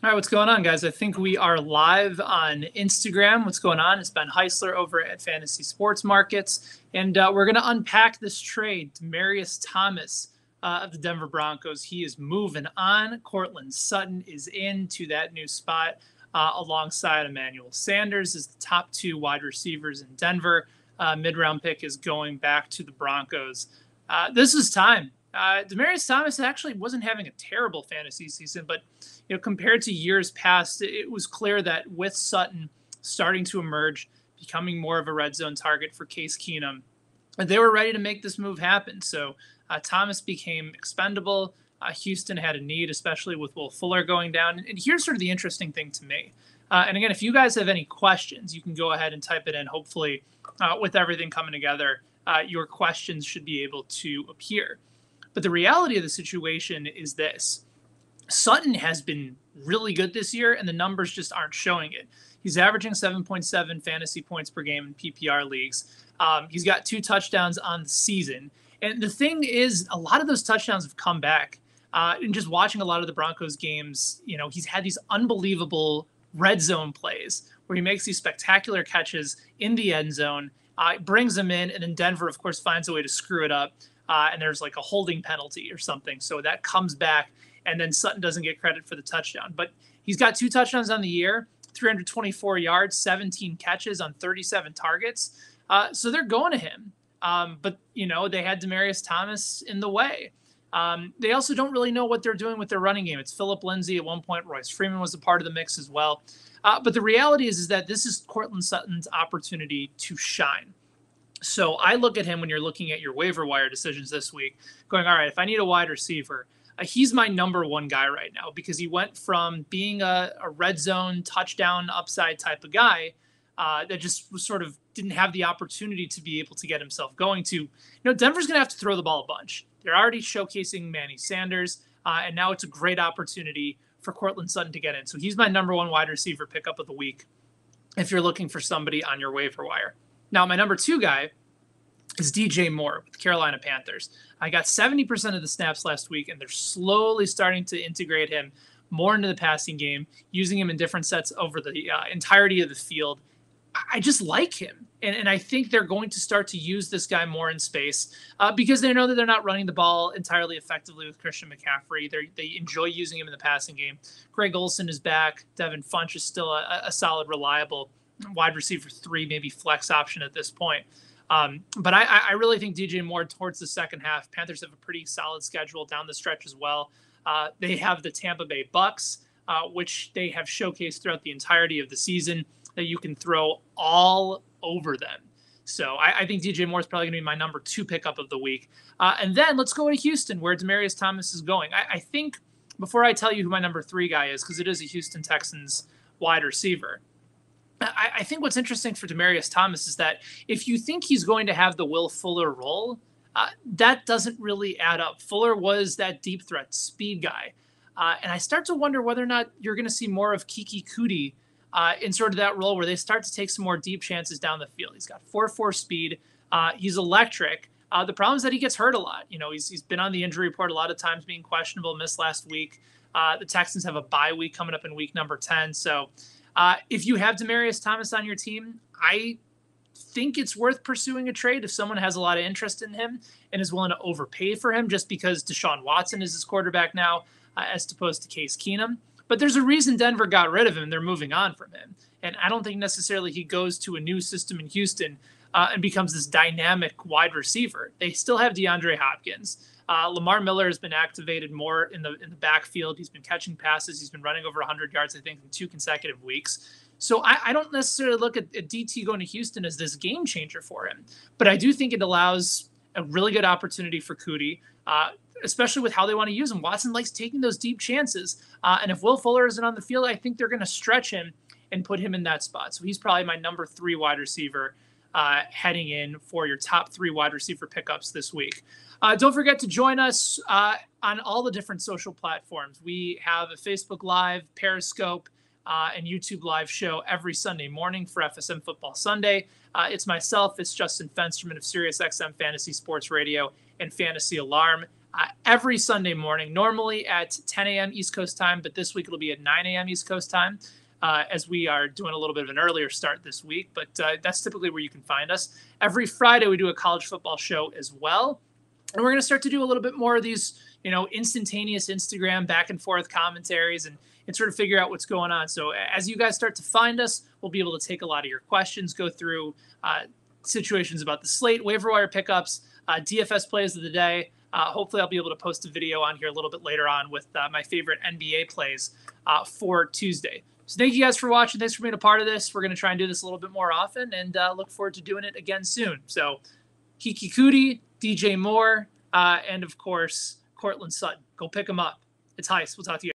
All right, what's going on, guys? I think we are live on Instagram. What's going on? It's Ben Heisler over at Fantasy Sports Markets, and we're going to unpack this trade. Demaryius Thomas of the Denver Broncos. He is moving on. Courtland Sutton is into that new spot alongside Emmanuel Sanders as the top two wide receivers in Denver. Mid-round pick is going back to the Broncos. This is time. Demaryius Thomas actually wasn't having a terrible fantasy season, but compared to years past, it was clear that with Sutton starting to emerge, becoming more of a red zone target for Case Keenum, they were ready to make this move happen. So Thomas became expendable. Houston had a need, especially with Will Fuller going down. And here's sort of the interesting thing to me. And again, if you guys have any questions, you can go ahead and type it in. Hopefully, with everything coming together, your questions should be able to appear. But the reality of the situation is this. Sutton has been really good this year, and the numbers just aren't showing it. He's averaging 7.7 fantasy points per game in PPR leagues. He's got 2 touchdowns on the season. And the thing is, a lot of those touchdowns have come back. And just watching a lot of the Broncos games, he's had these unbelievable red zone plays where he makes these spectacular catches in the end zone, brings them in, and then Denver, of course, finds a way to screw it up. And there's like a holding penalty or something. So that comes back, and then Sutton doesn't get credit for the touchdown. But he's got 2 touchdowns on the year, 324 yards, 17 catches on 37 targets. So they're going to him. But they had Demaryius Thomas in the way. They also don't really know what they're doing with their running game. It's Phillip Lindsay at one point. Royce Freeman was a part of the mix as well. But the reality is that this is Courtland Sutton's opportunity to shine. So I look at him when you're looking at your waiver wire decisions this week, going, all right, if I need a wide receiver, he's my number one guy right now because he went from being a red zone touchdown upside type of guy that just was sort of didn't have the opportunity to be able to get himself going to, Denver's going to have to throw the ball a bunch. They're already showcasing Manny Sanders, and now it's a great opportunity for Courtland Sutton to get in. So he's my number one wide receiver pickup of the week if you're looking for somebody on your waiver wire. Now, my number 2 guy is DJ Moore with the Carolina Panthers. I got 70% of the snaps last week, and they're slowly starting to integrate him more into the passing game, using him in different sets over the entirety of the field. I just like him, and I think they're going to start to use this guy more in space because they know that they're not running the ball entirely effectively with Christian McCaffrey. They enjoy using him in the passing game. Greg Olsen is back. Devin Funch is still a solid, reliable wide receiver 3, maybe flex option at this point. But I really think DJ Moore towards the second half. Panthers have a pretty solid schedule down the stretch as well. They have the Tampa Bay Bucks, which they have showcased throughout the entirety of the season that you can throw all over them. So I think DJ Moore is probably going to be my number 2 pickup of the week. And then let's go to Houston, where Demaryius Thomas is going. I think before I tell you who my number 3 guy is, because it is a Houston Texans wide receiver, I think what's interesting for Demaryius Thomas is that if you think he's going to have the Will Fuller role, that doesn't really add up. Fuller was that deep threat speed guy. And I start to wonder whether or not you're going to see more of Kiki Kuti in sort of that role where they start to take some more deep chances down the field. He's got 4.4 speed. He's electric. The problem is that he gets hurt a lot. He's been on the injury report a lot of times, being questionable, missed last week. The Texans have a bye week coming up in week number 10. So if you have Demaryius Thomas on your team, I think it's worth pursuing a trade if someone has a lot of interest in him and is willing to overpay for him just because Deshaun Watson is his quarterback now as opposed to Case Keenum. But there's a reason Denver got rid of him. They're moving on from him. And I don't think necessarily he goes to a new system in Houston and becomes this dynamic wide receiver. They still have DeAndre Hopkins. Lamar Miller has been activated more in the backfield. He's been catching passes. He's been running over 100 yards, I think, in 2 consecutive weeks. So I don't necessarily look at DT going to Houston as this game changer for him. But I do think it allows a really good opportunity for Kuti, especially with how they want to use him. Watson likes taking those deep chances. And if Will Fuller isn't on the field, I think they're going to stretch him and put him in that spot. So he's probably my number 3 wide receiver heading in for your top 3 wide receiver pickups this week. Don't forget to join us on all the different social platforms. We have a Facebook Live, Periscope, and YouTube Live show every Sunday morning for FSM Football Sunday. It's myself, it's Justin Fensterman of SiriusXM Fantasy Sports Radio and Fantasy Alarm. every Sunday morning, normally at 10 a.m. East Coast time, but this week it'll be at 9 a.m. East Coast time. As we are doing a little bit of an earlier start this week, but that's typically where you can find us. Every Friday, we do a college football show as well. And we're going to start to do a little bit more of these, instantaneous Instagram back and forth commentaries and sort of figure out what's going on. So as you guys start to find us, we'll be able to take a lot of your questions, go through situations about the slate, waiver wire pickups, DFS plays of the day. Hopefully I'll be able to post a video on here a little bit later on with my favorite NBA plays for Tuesday. So thank you guys for watching. Thanks for being a part of this. We're going to try and do this a little bit more often and look forward to doing it again soon. So Kiki Cootie, DJ Moore, and of course, Cortland Sutton. Go pick them up. It's Heist. We'll talk to you.